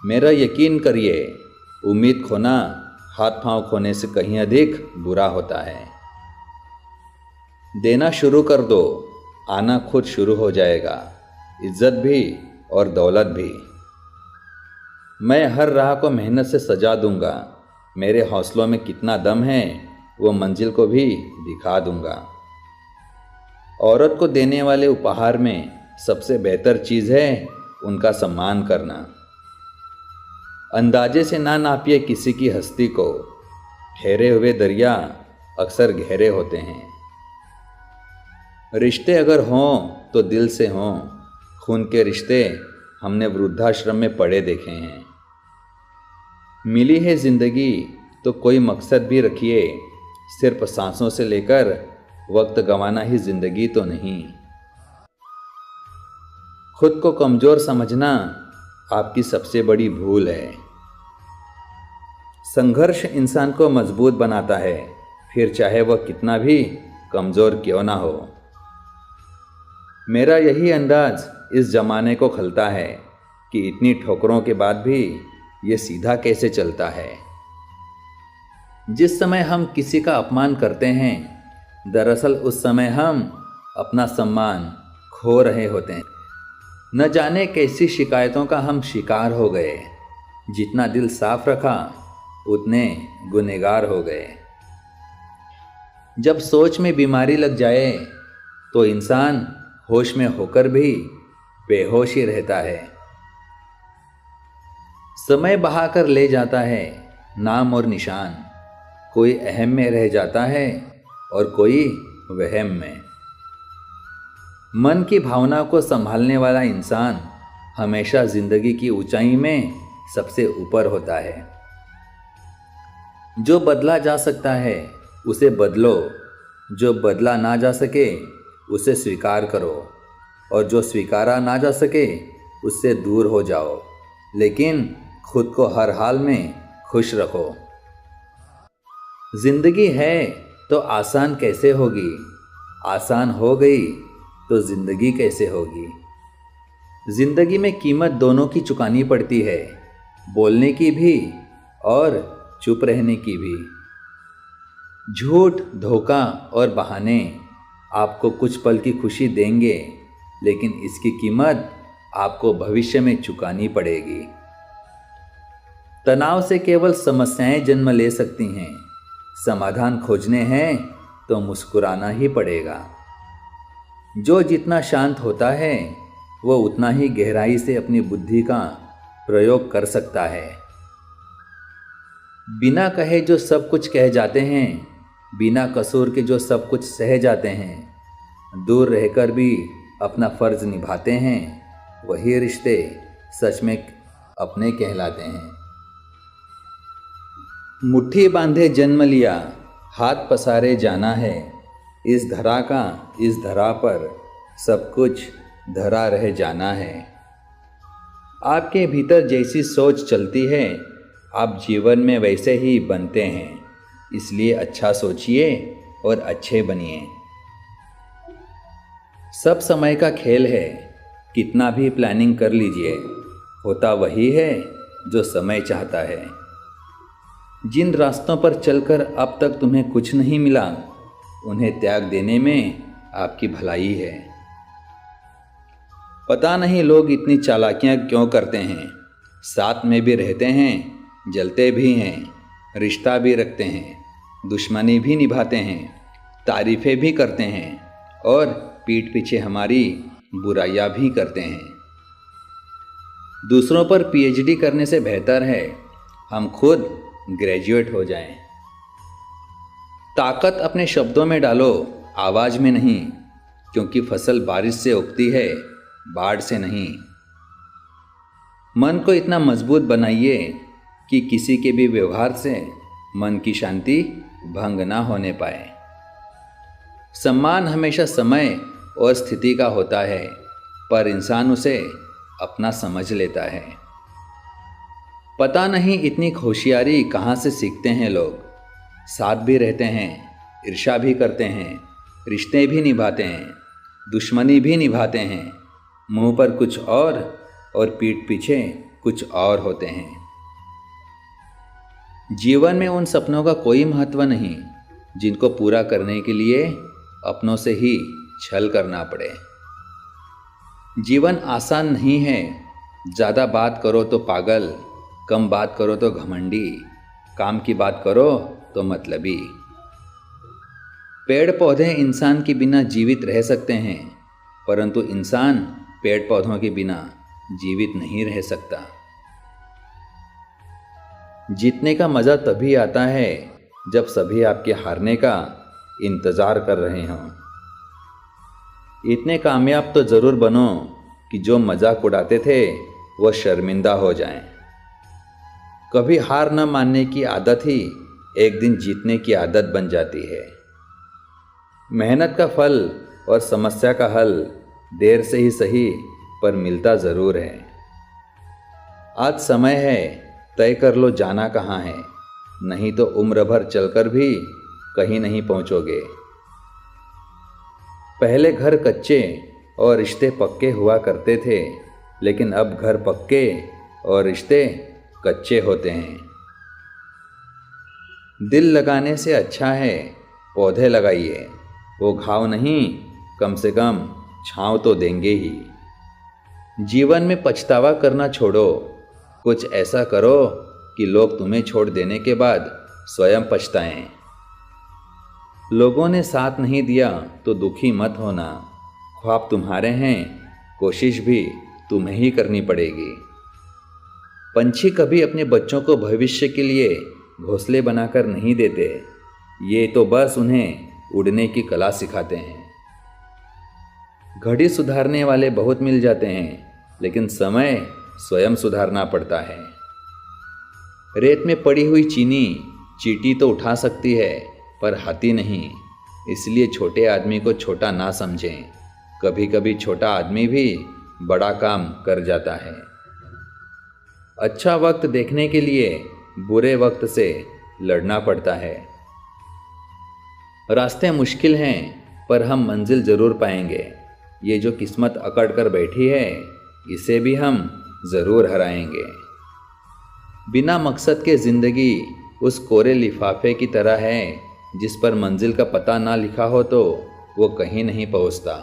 मेरा यकीन करिए, उम्मीद खोना हाथ पांव खोने से कहीं अधिक बुरा होता है। देना शुरू कर दो, आना खुद शुरू हो जाएगा, इज्जत भी और दौलत भी। मैं हर राह को मेहनत से सजा दूंगा, मेरे हौसलों में कितना दम है वो मंजिल को भी दिखा दूंगा। औरत को देने वाले उपहार में सबसे बेहतर चीज़ है उनका सम्मान करना। अंदाजे से ना नापिए किसी की हस्ती को, ठहरे हुए दरिया अक्सर गहरे होते हैं। रिश्ते अगर हों तो दिल से हों, खून के रिश्ते हमने वृद्धाश्रम में पड़े देखे हैं। मिली है ज़िंदगी तो कोई मकसद भी रखिए, सिर्फ सांसों से लेकर वक्त गंवाना ही ज़िंदगी तो नहीं। खुद को कमज़ोर समझना आपकी सबसे बड़ी भूल है। संघर्ष इंसान को मजबूत बनाता है, फिर चाहे वह कितना भी कमज़ोर क्यों ना हो। मेरा यही अंदाज इस ज़माने को खलता है कि इतनी ठोकरों के बाद भी ये सीधा कैसे चलता है। जिस समय हम किसी का अपमान करते हैं, दरअसल उस समय हम अपना सम्मान खो रहे होते हैं। न जाने कैसी शिकायतों का हम शिकार हो गए। जितना दिल साफ रखा उतने गुनहगार हो गए। जब सोच में बीमारी लग जाए तो इंसान होश में होकर भी बेहोश ही रहता है। समय बहाकर ले जाता है नाम और निशान, कोई अहम में रह जाता है और कोई वहम में। मन की भावना को संभालने वाला इंसान हमेशा जिंदगी की ऊंचाई में सबसे ऊपर होता है। जो बदला जा सकता है उसे बदलो, जो बदला ना जा सके उसे स्वीकार करो, और जो स्वीकारा ना जा सके उससे दूर हो जाओ, लेकिन खुद को हर हाल में खुश रखो। जिंदगी है तो आसान कैसे होगी, आसान हो गई तो जिंदगी कैसे होगी। जिंदगी में कीमत दोनों की चुकानी पड़ती है, बोलने की भी और चुप रहने की भी। झूठ, धोखा और बहाने आपको कुछ पल की खुशी देंगे, लेकिन इसकी कीमत आपको भविष्य में चुकानी पड़ेगी। तनाव से केवल समस्याएं जन्म ले सकती हैं, समाधान खोजने हैं तो मुस्कुराना ही पड़ेगा। जो जितना शांत होता है वो उतना ही गहराई से अपनी बुद्धि का प्रयोग कर सकता है। बिना कहे जो सब कुछ कह जाते हैं, बिना कसूर के जो सब कुछ सह जाते हैं, दूर रहकर भी अपना फर्ज निभाते हैं, वही रिश्ते सच में अपने कहलाते हैं। मुट्ठी बांधे जन्म लिया, हाथ पसारे जाना है, इस धरा का इस धरा पर सब कुछ धरा रह जाना है। आपके भीतर जैसी सोच चलती है, आप जीवन में वैसे ही बनते हैं, इसलिए अच्छा सोचिए और अच्छे बनिए। सब समय का खेल है, कितना भी प्लानिंग कर लीजिए, होता वही है जो समय चाहता है। जिन रास्तों पर चलकर अब तक तुम्हें कुछ नहीं मिला, उन्हें त्याग देने में आपकी भलाई है। पता नहीं लोग इतनी चालाकियां क्यों करते हैं, साथ में भी रहते हैं, जलते भी हैं, रिश्ता भी रखते हैं, दुश्मनी भी निभाते हैं, तारीफ़ें भी करते हैं और पीठ पीछे हमारी बुराइयां भी करते हैं। दूसरों पर पीएचडी करने से बेहतर है हम खुद ग्रेजुएट हो जाएं। ताकत अपने शब्दों में डालो, आवाज़ में नहीं, क्योंकि फसल बारिश से उगती है, बाढ़ से नहीं। मन को इतना मजबूत बनाइए कि किसी के भी व्यवहार से मन की शांति भंग ना होने पाए। सम्मान हमेशा समय और स्थिति का होता है, पर इंसान उसे अपना समझ लेता है। पता नहीं इतनी होशियारी कहाँ से सीखते हैं लोग। साथ भी रहते हैं, ईर्ष्या भी करते हैं, रिश्ते भी निभाते हैं, दुश्मनी भी निभाते हैं, मुंह पर कुछ और पीठ पीछे कुछ और होते हैं। जीवन में उन सपनों का कोई महत्व नहीं जिनको पूरा करने के लिए अपनों से ही छल करना पड़े। जीवन आसान नहीं है। ज़्यादा बात करो तो पागल, कम बात करो तो घमंडी, काम की बात करो तो मतलबी। पेड़ पौधे इंसान के बिना जीवित रह सकते हैं, परंतु इंसान पेड़ पौधों के बिना जीवित नहीं रह सकता। जीतने का मज़ा तभी आता है जब सभी आपके हारने का इंतज़ार कर रहे हों। इतने कामयाब तो ज़रूर बनो कि जो मजाक उड़ाते थे वो शर्मिंदा हो जाएं। कभी हार न मानने की आदत ही एक दिन जीतने की आदत बन जाती है। मेहनत का फल और समस्या का हल देर से ही सही पर मिलता ज़रूर है। आज समय है, तय कर लो जाना कहाँ है, नहीं तो उम्र भर चलकर भी कहीं नहीं पहुँचोगे। पहले घर कच्चे और रिश्ते पक्के हुआ करते थे, लेकिन अब घर पक्के और रिश्ते कच्चे होते हैं। दिल लगाने से अच्छा है पौधे लगाइए, वो घाव नहीं कम से कम छांव तो देंगे ही। जीवन में पछतावा करना छोड़ो, कुछ ऐसा करो कि लोग तुम्हें छोड़ देने के बाद स्वयं पछताएं। लोगों ने साथ नहीं दिया तो दुखी मत होना, ख्वाब तुम्हारे हैं, कोशिश भी तुम्हें ही करनी पड़ेगी। पंछी कभी अपने बच्चों को भविष्य के लिए घोंसले बनाकर नहीं देते, ये तो बस उन्हें उड़ने की कला सिखाते हैं। घड़ी सुधारने वाले बहुत मिल जाते हैं, लेकिन समय स्वयं सुधारना पड़ता है। रेत में पड़ी हुई चीनी चींटी तो उठा सकती है पर हाथी नहीं, इसलिए छोटे आदमी को छोटा ना समझें। कभी कभी छोटा आदमी भी बड़ा काम कर जाता है। अच्छा वक्त देखने के लिए बुरे वक्त से लड़ना पड़ता है। रास्ते मुश्किल हैं पर हम मंजिल जरूर पाएंगे। ये जो किस्मत अकड़ कर बैठी है, इसे भी हम ज़रूर हराएंगे। बिना मकसद के ज़िंदगी उस कोरे लिफाफे की तरह है जिस पर मंजिल का पता ना लिखा हो तो वो कहीं नहीं पहुंचता।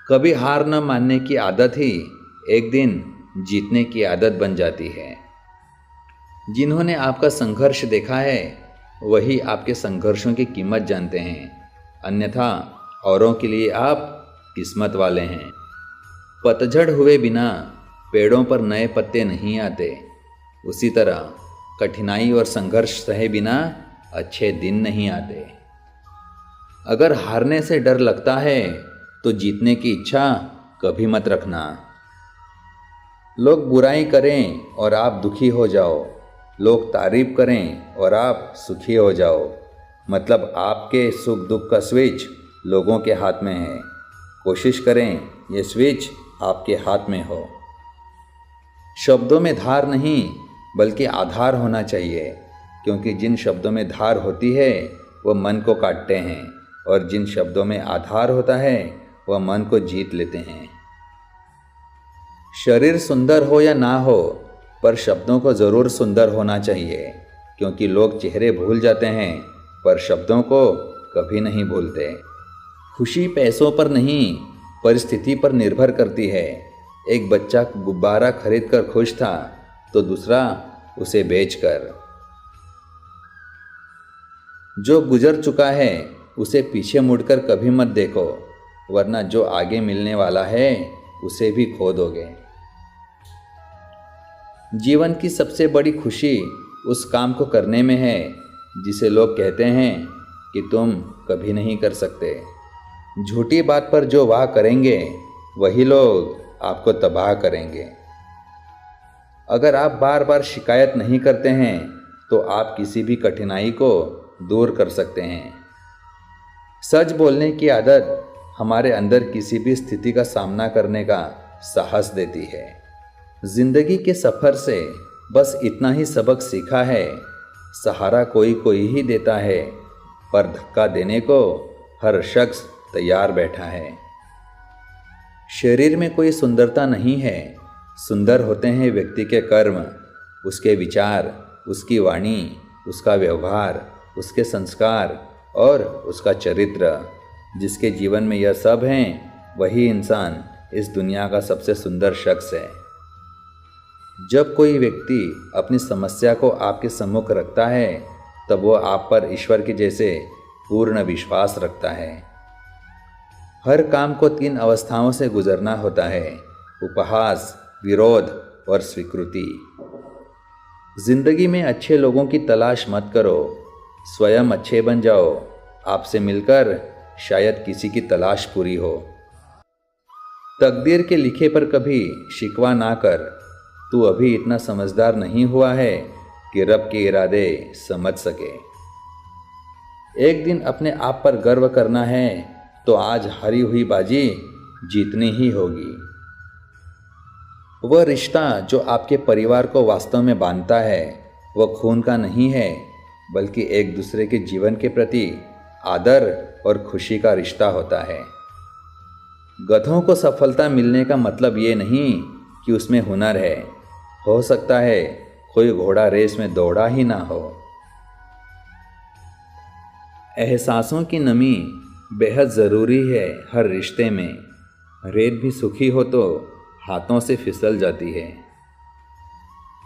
कभी हार न मानने की आदत ही एक दिन जीतने की आदत बन जाती है। जिन्होंने आपका संघर्ष देखा है वही आपके संघर्षों की कीमत जानते हैं, अन्यथा औरों के लिए आप किस्मत वाले हैं। पतझड़ हुए बिना पेड़ों पर नए पत्ते नहीं आते, उसी तरह कठिनाई और संघर्ष सहे बिना अच्छे दिन नहीं आते। अगर हारने से डर लगता है तो जीतने की इच्छा कभी मत रखना। लोग बुराई करें और आप दुखी हो जाओ, लोग तारीफ करें और आप सुखी हो जाओ, मतलब आपके सुख दुख का स्विच लोगों के हाथ में है। कोशिश करें ये स्विच आपके हाथ में हो। शब्दों में धार नहीं बल्कि आधार होना चाहिए, क्योंकि जिन शब्दों में धार होती है वह मन को काटते हैं और जिन शब्दों में आधार होता है वह मन को जीत लेते हैं। शरीर सुंदर हो या ना हो, पर शब्दों को ज़रूर सुंदर होना चाहिए, क्योंकि लोग चेहरे भूल जाते हैं पर शब्दों को कभी नहीं भूलते। खुशी पैसों पर नहीं परिस्थिति पर निर्भर करती है। एक बच्चा गुब्बारा खरीद कर खुश था तो दूसरा उसे बेचकर। जो गुजर चुका है उसे पीछे मुड़कर कभी मत देखो, वरना जो आगे मिलने वाला है उसे भी खो दोगे। जीवन की सबसे बड़ी खुशी उस काम को करने में है जिसे लोग कहते हैं कि तुम कभी नहीं कर सकते। झूठी बात पर जो वाह करेंगे वही लोग आपको तबाह करेंगे। अगर आप बार बार शिकायत नहीं करते हैं तो आप किसी भी कठिनाई को दूर कर सकते हैं। सच बोलने की आदत हमारे अंदर किसी भी स्थिति का सामना करने का साहस देती है। जिंदगी के सफ़र से बस इतना ही सबक सीखा है, सहारा कोई कोई ही देता है, पर धक्का देने को हर शख्स तैयार बैठा है। शरीर में कोई सुंदरता नहीं है, सुंदर होते हैं व्यक्ति के कर्म, उसके विचार, उसकी वाणी, उसका व्यवहार, उसके संस्कार और उसका चरित्र। जिसके जीवन में यह सब हैं, वही इंसान इस दुनिया का सबसे सुंदर शख्स है। जब कोई व्यक्ति अपनी समस्या को आपके सम्मुख रखता है, तब वो आप पर ईश्वर के जैसे पूर्ण विश्वास रखता है। हर काम को 3 अवस्थाओं से गुजरना होता है: उपहास, विरोध और स्वीकृति। जिंदगी में अच्छे लोगों की तलाश मत करो, स्वयं अच्छे बन जाओ। आपसे मिलकर शायद किसी की तलाश पूरी हो। तकदीर के लिखे पर कभी शिकवा ना कर। तू अभी इतना समझदार नहीं हुआ है कि रब के इरादे समझ सके। एक दिन अपने आप पर गर्व करना है तो आज हारी हुई बाजी जीतनी ही होगी। वह रिश्ता जो आपके परिवार को वास्तव में बांधता है, वह खून का नहीं है, बल्कि एक दूसरे के जीवन के प्रति आदर और खुशी का रिश्ता होता है। गधों को सफलता मिलने का मतलब ये नहीं कि उसमें हुनर है। हो सकता है कोई घोड़ा रेस में दौड़ा ही ना हो। एहसासों की नमी बेहद ज़रूरी है हर रिश्ते में। रेत भी सूखी हो तो हाथों से फिसल जाती है।